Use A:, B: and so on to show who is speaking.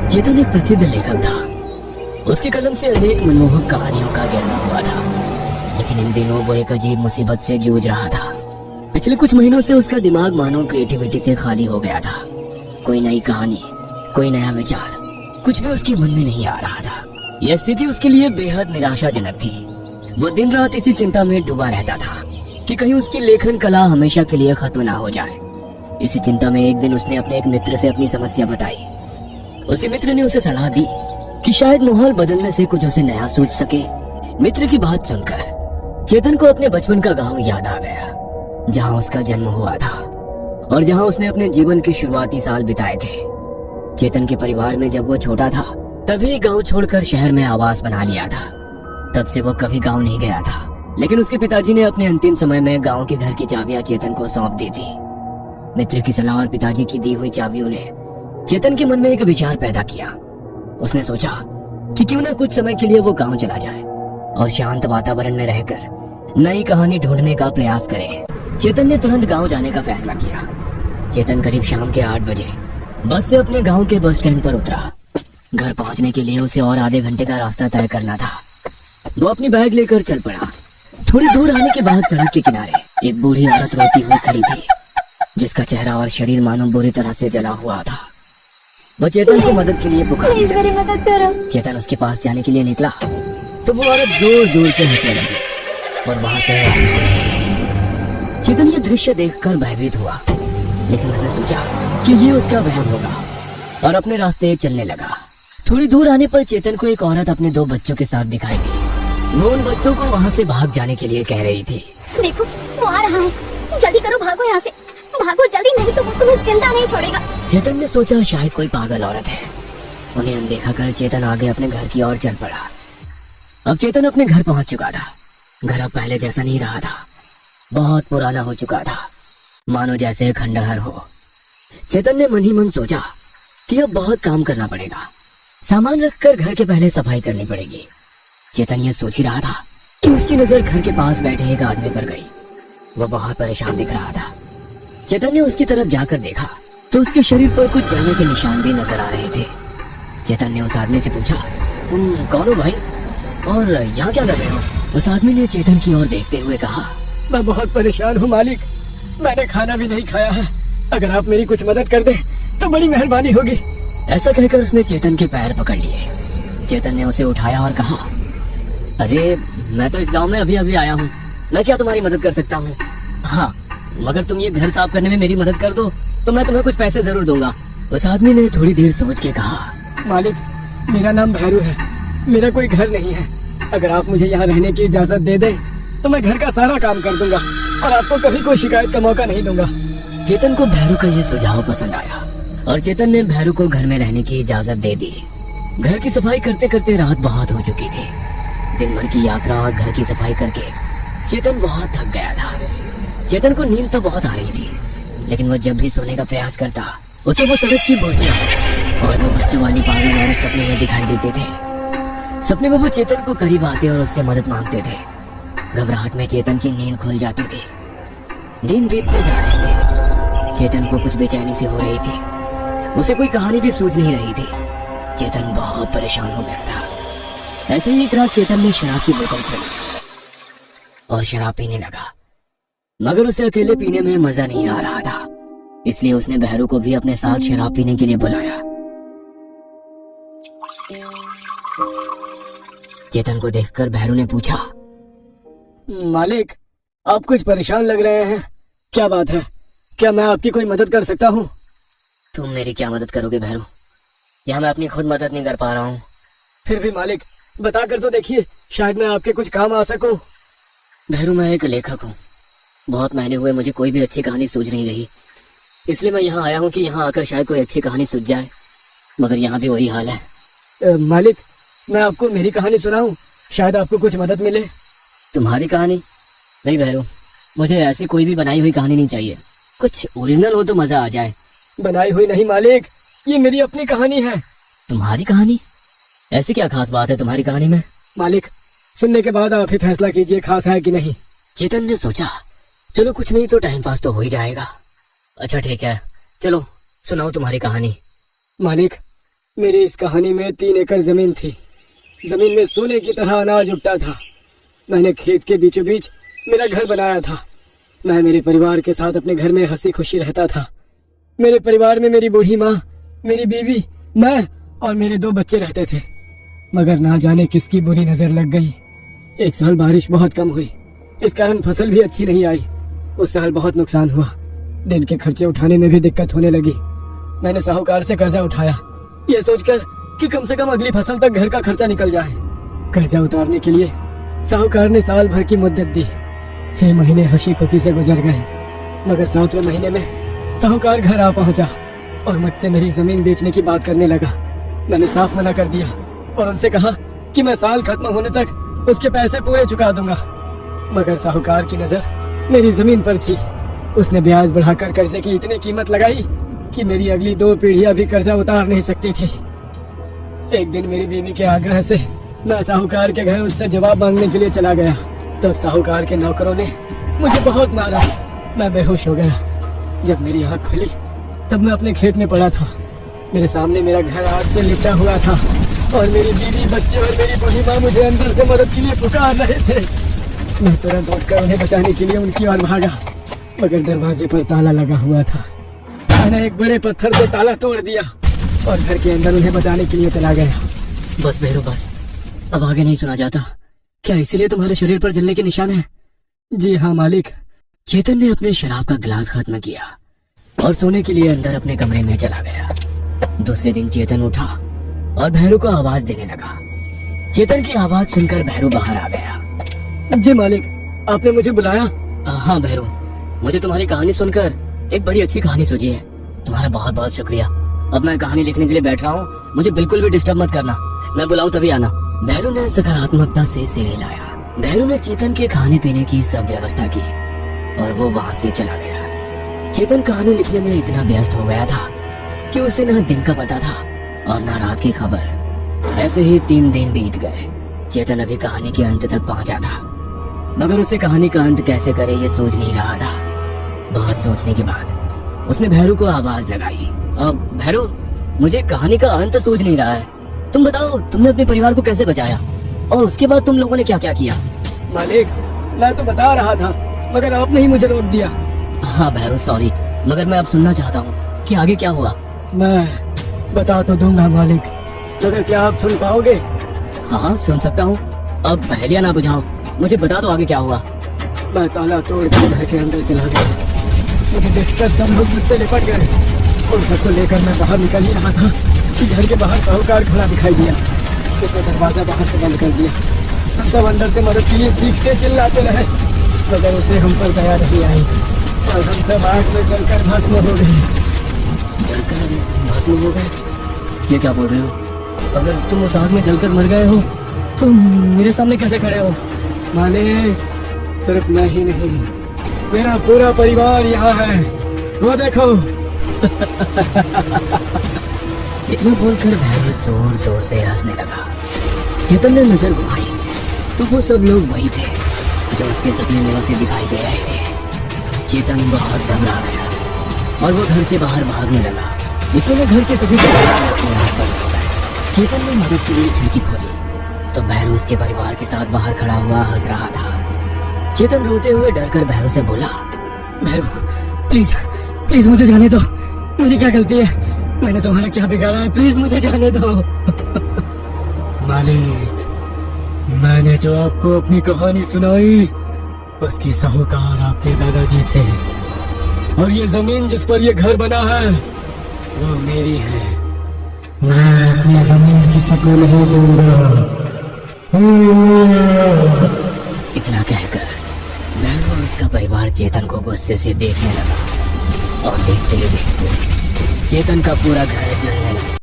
A: चेतन एक प्रसिद्ध लेखक था। उसके कलम से अनेक मनमोहक कहानियों का जन्म हुआ था, लेकिन इन दिनों वो एक अजीब मुसीबत से जूझ रहा था। पिछले कुछ महीनों से उसका दिमाग मानो क्रिएटिविटी से खाली हो गया था। कोई नई कहानी, कोई नया विचार, कुछ भी उसके मन में नहीं आ रहा था। यह स्थिति उसके लिए बेहद निराशाजनक थी। वो दिन रात इसी चिंता में डूबा रहता था कि कहीं उसकी लेखन कला हमेशा के लिए खत्म ना हो जाए। इसी चिंता में एक दिन उसने अपने एक मित्र से अपनी समस्या बताई। उसके मित्र ने उसे सलाह दी कि शायद माहौल बदलने से कुछ उसे नया सोच सके। मित्र की बात सुनकर चेतन को अपने बचपन का गांव याद आ गया, जहां उसका जन्म हुआ था और जहां उसने अपने जीवन के शुरुआती साल बिताए थे। चेतन के परिवार में जब वो छोटा था तभी गांव छोड़कर शहर में आवास बना लिया था। तब से वो कभी गांव नहीं गया था, लेकिन उसके पिताजी ने अपने अंतिम समय में गांव के घर की चाबियां चेतन को सौंप दी थी। मित्र की सलाह और पिताजी की दी हुई चाबियों ने चेतन के मन में एक विचार पैदा किया। उसने सोचा कि क्यों ना कुछ समय के लिए वो गांव चला जाए और शांत वातावरण में रहकर नई कहानी ढूंढने का प्रयास करे। चेतन ने तुरंत गांव जाने का फैसला किया। चेतन करीब शाम के 8 बजे बस से अपने गांव के बस स्टैंड पर उतरा। घर पहुंचने के लिए उसे और आधे घंटे का रास्ता तय करना था। वो अपनी बैग लेकर चल पड़ा। थोड़ी दूर आने के बाद सड़क के किनारे एक बूढ़ी औरत रोती हुई खड़ी थी, जिसका चेहरा और शरीर मानो बुरी तरह से जला हुआ था। वो चेतन को मदद के लिए पुकारने लगी।
B: मेरी मदद करो।
A: चेतन उसके पास जाने के लिए निकला तो वो औरत जोर जोर से हंसने लगी और वहां से चेतन ये दृश्य देखकर भयभीत हुआ, लेकिन उसने सोचा कि ये उसका वहम होगा और अपने रास्ते चलने लगा। थोड़ी दूर आने पर चेतन को एक औरत अपने 2 बच्चों के साथ दिखाई दी। वो उन बच्चों को वहां से भाग जाने के लिए कह रही थी।
B: देखो वो आ रहा है, जल्दी करो, भागो यहाँ से, भागो जल्दी, नहीं तो वो तुम्हें जिंदा नहीं छोड़ेगा।
A: चेतन ने सोचा शायद कोई पागल औरत है। उन्हें अनदेखा कर चेतन आगे अपने घर की ओर चल पड़ा। अब चेतन अपने घर पहुंच चुका था। घर अब पहले जैसा नहीं रहा था, बहुत पुराना हो चुका था, मानो जैसे खंडहर हो। चेतन ने मन ही मन सोचा कि अब बहुत काम करना पड़ेगा। सामान रखकर घर के पहले सफाई करनी पड़ेगी। चेतन ये सोच ही रहा था कि उसकी नजर घर के पास बैठे एक आदमी पर गई। वह बहुत परेशान दिख रहा था। चेतन ने उसकी तरफ जाकर देखा तो उसके शरीर पर कुछ जलने के निशान भी नजर आ रहे थे। चेतन ने उस आदमी से पूछा, तुम कौन हो भाई और यहाँ क्या कर रहे हो? उस आदमी ने चेतन की ओर देखते हुए कहा,
C: मैं बहुत परेशान हूँ मालिक, मैंने खाना भी नहीं खाया है। अगर आप मेरी कुछ मदद कर दें तो बड़ी मेहरबानी होगी।
A: ऐसा कहकर उसने चेतन के पैर पकड़ लिए। चेतन ने उसे उठाया और कहा, अरे मैं तो इस गांव में अभी अभी आया हूँ, मैं क्या तुम्हारी मदद कर सकता हूँ? हाँ, मगर तुम ये घर साफ करने में मेरी मदद कर दो तो मैं तुम्हें कुछ पैसे जरूर दूंगा। उस आदमी ने थोड़ी देर सोच के कहा,
C: मालिक मेरा नाम भैरू है, मेरा कोई घर नहीं है। अगर आप मुझे यहाँ रहने की इजाजत दे दें तो मैं घर का सारा काम कर दूंगा और आपको कभी कोई शिकायत का मौका नहीं दूंगा।
A: चेतन को भैरू का ये सुझाव पसंद आया और चेतन ने भैरू को घर में रहने की इजाजत दे दी। घर की सफाई करते करते रात बहुत हो चुकी थी। दिन भर की यात्रा और घर की सफाई करके चेतन बहुत थक गया था। चेतन को नींद तो बहुत आ रही थी, लेकिन वो जब भी सोने का प्रयास करता उसे वो सड़क की बुढ़िया और वो बच्चों वाली पागल औरत सपने में दिखाई देते थे। सपने में वो चेतन को करीब आते और उससे मदद मांगते थे। घबराहट में चेतन की नींद खुल जाती थी। दिन बीतते जा रहे थे। चेतन को कुछ बेचैनी सी हो रही थी। उसे कोई कहानी भी सूझ नहीं रही थी। चेतन बहुत परेशान हो गया था। ऐसे ही एक रात चेतन ने शराब की बोतल खोली और शराब पीने लगा, मगर उसे अकेले पीने में मजा नहीं आ रहा था। इसलिए उसने बहरू को भी अपने साथ शराब पीने के लिए बुलाया। चेतन को देखकर बहरू ने पूछा,
C: मालिक आप कुछ परेशान लग रहे हैं, क्या बात है? क्या मैं आपकी कोई मदद कर सकता हूँ?
A: तुम मेरी क्या मदद करोगे बहरू? यहाँ मैं अपनी खुद मदद नहीं कर पा रहा हूँ।
C: फिर भी मालिक बता कर तो देखिए, शायद मैं आपके कुछ काम आ सकूं।
A: बहरू मैं एक लेखक हूँ। बहुत महीने हुए मुझे कोई भी अच्छी कहानी सूझ नहीं रही, इसलिए मैं यहाँ आया हूँ कि यहाँ आकर शायद कोई अच्छी कहानी सूझ जाए, मगर यहाँ भी वही हाल है।
C: मालिक मैं आपको मेरी कहानी सुनाऊं, शायद आपको कुछ मदद मिले।
A: तुम्हारी कहानी? नहीं बहरू, मुझे ऐसी कोई भी बनाई हुई कहानी नहीं चाहिए। कुछ ओरिजिनल हो तो मजा आ जाए।
C: बनाई हुई नहीं मालिक, ये मेरी अपनी कहानी है।
A: तुम्हारी कहानी? ऐसी क्या खास बात है तुम्हारी कहानी में?
C: मालिक सुनने के बाद आप ही फैसला कीजिए खास है कि नहीं।
A: चेतन ने सोचा, चलो कुछ नहीं तो टाइम पास तो हो ही जाएगा। अच्छा ठीक है, चलो सुनाओ तुम्हारी कहानी।
C: मालिक मेरी इस कहानी में 3 एकड़ जमीन थी। जमीन में सोने की तरह अनाज उगता था। मैंने खेत के बीचों बीच मेरा घर बनाया था। मैं मेरे परिवार के साथ अपने घर में हंसी खुशी रहता था। मेरे परिवार में मेरी बूढ़ी माँ, मेरी बीवी, मैं और मेरे 2 बच्चे रहते थे। मगर ना जाने किसकी बुरी नजर लग गई। एक साल बारिश बहुत कम हुई, इस कारण फसल भी अच्छी नहीं आई। उस साल बहुत नुकसान हुआ। दिन के खर्चे उठाने में भी दिक्कत होने लगी। मैंने साहूकार से कर्जा उठाया, ये सोचकर कि कम से कम अगली फसल तक घर का खर्चा निकल जाए। कर्जा उतारने के लिए साहूकार ने साल भर की मुद्दत दी। 6 महीने हंसी खुशी से गुजर गए। मगर 7वें महीने में साहूकार घर आ पहुंचा और मुझसे मेरी जमीन बेचने की बात करने लगा। मैंने साफ मना कर दिया और उनसे कहा कि मैं साल खत्म होने तक उसके पैसे पूरे चुका दूंगा। मगर साहूकार की नजर मेरी जमीन पर थी। उसने ब्याज बढ़ाकर कर्जे की इतनी कीमत लगाई कि मेरी अगली 2 पीढ़ियां भी कर्जा उतार नहीं सकती थी। एक दिन मेरी बीवी के आग्रह से मैं साहूकार के घर उससे जवाब मांगने के लिए चला गया। तब साहूकार के नौकरों ने मुझे बहुत मारा। मैं बेहोश हो गया। जब मेरी आंख खुली तब मैं अपने खेत में पड़ा था। मेरे सामने मेरा घर आग से लिपटा हुआ था और मेरी बीवी, बच्चे और मेरी बूढ़ी माँ मुझे अंदर से मदद के लिए पुकार रहे थे। मैं तुरंत उठकर उन्हें बचाने के लिए उनकी ओर भागा, मगर दरवाजे पर ताला लगा हुआ था। मैंने एक बड़े पत्थर से ताला तोड़ दिया और घर के अंदर उन्हें बचाने के लिए चला गया।
A: बस भैरू बस, अब आगे नहीं सुना जाता। क्या इसीलिए तुम्हारे शरीर पर जलने के निशान है?
C: जी हाँ मालिक।
A: चेतन ने अपने शराब का गिलास खत्म किया और सोने के लिए अंदर अपने कमरे में चला गया। दूसरे दिन चेतन उठा और भैरू को आवाज देने लगा। चेतन की आवाज सुनकर भैरू बाहर आ गया।
C: जी मालिक, आपने मुझे बुलाया?
A: हाँ भैरू, मुझे तुम्हारी कहानी सुनकर एक बड़ी अच्छी कहानी सूझी है। तुम्हारा बहुत बहुत शुक्रिया। अब मैं कहानी लिखने के लिए बैठ रहा हूँ, मुझे बिल्कुल भी डिस्टर्ब मत करना। मैं बुलाऊं तभी आना। भैरू ने सकारात्मकता से सिर हिलाया। भैरू ने चेतन के खाने पीने की सब व्यवस्था की और वो वहाँ से चला गया। चेतन कहानी लिखने में इतना व्यस्त हो गया था कि उसे न दिन का पता था और न रात की खबर। ऐसे ही 3 दिन बीत गए। चेतन अभी कहानी के अंत तक पहुंचा था, मगर उसे कहानी का अंत कैसे करे ये सोच नहीं रहा था। बहुत सोचने के बाद उसने भैरू को आवाज लगाई। अब भैरू, मुझे कहानी का अंत सूझ नहीं रहा है। तुम बताओ, तुमने अपने परिवार को कैसे बचाया और उसके बाद तुम लोगों ने क्या क्या किया?
C: मालिक, मैं तो बता रहा था मगर आपने ही मुझे रोक दिया।
A: हाँ भैरू, सॉरी, मगर मैं अब सुनना चाहता हूँ कि आगे क्या हुआ।
C: मैं बता तो दूंगा मालिक, मगर क्या आप सुन पाओगे?
A: हाँ सुन सकता हूँ। अब पहेलियां ना बुझाओ, मुझे बता दो आगे क्या हुआ।
C: मैं ताला तोड़ कर घर के अंदर चला गया। मुझे देखकर सब लोग मुझसे लिपट गए और सबको लेकर मैं बाहर निकल ही रहा था कि घर के बाहर साहूकार खड़ा दिखाई दिया। उसने दरवाजा बाहर से बंद कर दिया। हम सब अंदर से मदद के लिए चीखते चिल्लाते रहे, मगर उसे हम पर दया नहीं आई और हम सब आग में जलकर भस्म हो गए।
A: जलकर भस्म हो गए? ये क्या बोल रहे हो? अगर तुम उस आग में जलकर मर गए हो तो मेरे सामने कैसे खड़े हो?
C: मालिक, सिर्फ मैं ही नहीं, मेरा पूरा परिवार यहाँ है, वो देखो।
A: इतना बोलकर भैरू जोर जोर से हंसने लगा। चेतन ने नजर घुमाई तो वो सब लोग वही थे जो उसके सपने में उसे दिखाई दे रहे थे। चेतन बहुत घबरा गया और वो घर से बाहर भागने लगा। इतने में घर के सभी सदस्य अपने आप पर हो गए। चेतन ने मदद के लिए खिड़की खोली तो भैरू उसके परिवार के साथ बाहर खड़ा हुआ हंस रहा था। चेतन रोते हुए डरकर भैरू से बोला,
C: भैरू प्लीज प्लीज मुझे जाने दो, मेरी क्या गलती है? मैंने तुम्हारा क्या बिगाड़ा है? प्लीज मुझे जाने दो। मालिक, मैंने जो आपको अपनी कहानी सुनाई उसकी साहूकार आपके दादाजी थे और ये जमीन जिस पर ये घर बना है वो मेरी है। मैं अपनी जमीन किसी को नहीं दूंगा।
A: इतना कहकर भैरू और उसका परिवार चेतन को गुस्से से देखने लगा और देखते ही देखते चेतन का पूरा घर जलने लगा।